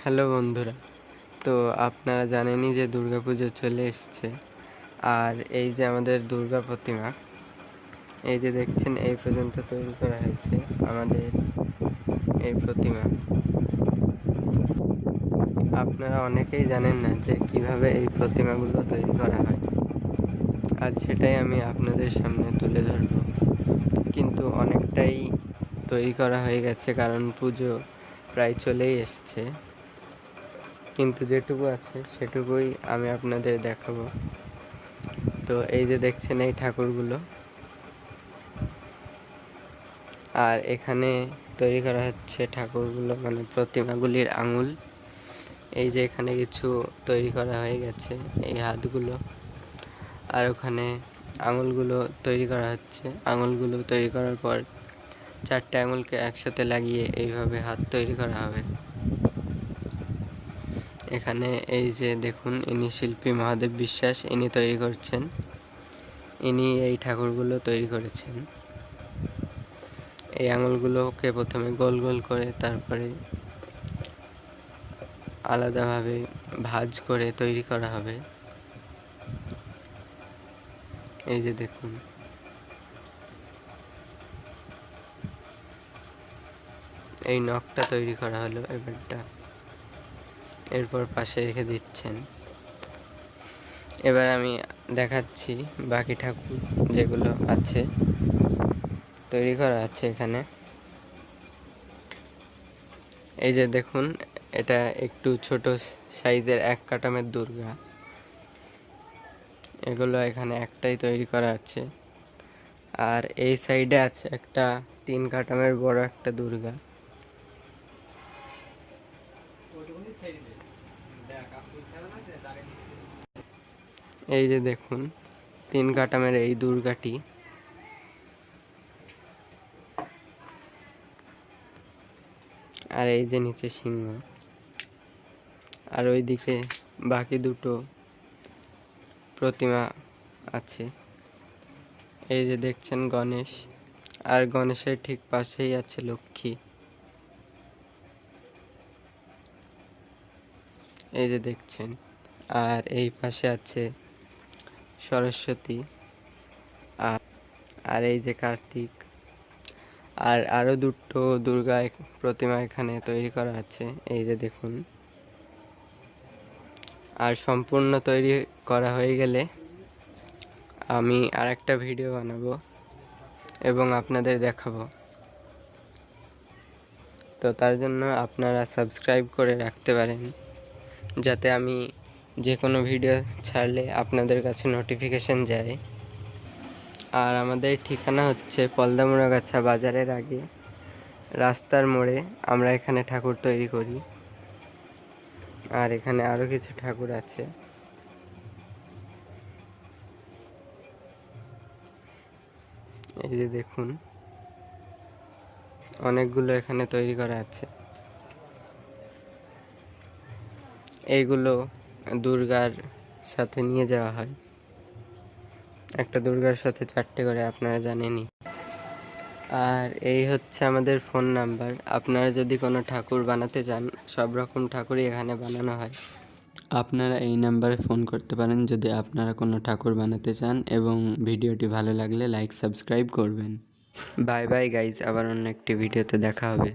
Hello বন্ধুরা, তো আপনারা জানেনই যে দুর্গাপুজো চলে এসছে। আর এই যে আমাদের দুর্গা প্রতিমা, এই যে দেখছেন এই পর্যন্ত তৈরি করা হয়েছে আমাদের এই প্রতিমা। আপনারা অনেকেই জানেন না যে কিভাবে এই প্রতিমাগুলো তৈরি করা হয়, আর সেটাই আমি আপনাদের সামনে তুলে ধরব। কিন্তু অনেকটাই তৈরি করা হয়ে গেছে, কারণ পুজো প্রায় চলেই এসছে। কিন্তু যেটুকু আছে সেটুকুই আমি আপনাদের দেখাবো। তো এই যে দেখছেন এই ঠাকুরগুলো, আর এখানে তৈরি করা হচ্ছে ঠাকুরগুলো মানে প্রতিমাগুলির আঙুল। এই যে এখানে কিছু তৈরি করা হয়ে গেছে, এই হাতগুলো, আর ওখানে আঙুলগুলো তৈরি করা হচ্ছে। আঙুলগুলো তৈরি করার পর 4টে আঙুলকে একসাথে লাগিয়ে এইভাবে হাত তৈরি করা হবে। এখানে এই যে দেখুন, ইনি শিল্পী মহাদেব বিশ্বাস, ইনি তৈরি করছেন। ইনি এই ঠাকুরগুলো তৈরি করেছেন। এই আঙুলগুলোকে প্রথমে গোল গোল করে তারপরে আলাদাভাবে ভাঁজ করে তৈরি করা হবে। এই যে দেখুন, এই নখটা তৈরি করা হলো এবারটা, এরপর পাশে রেখে দিচ্ছেন। এবার আমি দেখাচ্ছি বাকি ঠাকুর যেগুলো আছে, তৈরি করা আছে এখানে। এই যে দেখুন, এটা একটু ছোট সাইজের 1 কাঠামের দুর্গা। এগুলো এখানে একটাই তৈরি করা আছে। আর এই সাইডে আছে একটা 3 কাঠামের বড় একটা দুর্গা। এই যে দেখুন 3 কাঠামের এই দুর্গাটি। আর এই যে নিচে সিংহ, আর ওইদিকে বাকি দুটো প্রতিমা আছে। এই যে দেখছেন গণেশ, আর গণেশের ঠিক পাশেই আছে লক্ষ্মী। এই যে দেখছেন, আর এই পাশে আছে সরস্বতী, আর এই যে কার্তিক। আর আরও দুটো দুর্গা প্রতিমা এখানে তৈরি করা আছে, এই যে দেখুন। আর সম্পূর্ণ তৈরি করা হয়ে গেলে আমি আরেকটা ভিডিও বানাবো এবং আপনাদের দেখাবো। তো তার জন্য আপনারা সাবস্ক্রাইব করে রাখতে পারেন, যাতে আমি যে কোনো ভিডিও ছাড়লে আপনাদের কাছে নোটিফিকেশন যায়। আর আমাদের ঠিকানা হচ্ছে পলদামুড়াগাছা বাজারের আগে রাস্তার মোড়ে আমরা এখানে ঠাকুর তৈরি করি। আর এখানে আরও কিছু ঠাকুর আছে। এই যে দেখুন, অনেকগুলো এখানে তৈরি করা আছে। এইগুলো দুর্গার সাথে নিয়ে যাওয়া হয়, একটা দুর্গার সাথে 4টে করে, আপনারা জানেনই। আর এই হচ্ছে আমাদের ফোন নাম্বার। আপনারা যদি কোনো ঠাকুর বানাতে চান, সব রকম ঠাকুরই এখানে বানানো হয়। আপনারা এই নাম্বারে ফোন করতে পারেন যদি আপনারা কোনো ঠাকুর বানাতে চান, এবং ভিডিওটি ভালো লাগলে লাইক সাবস্ক্রাইব করবেন। বাই বাই গাইজ, আবার অন্য একটি ভিডিওতে দেখা হবে।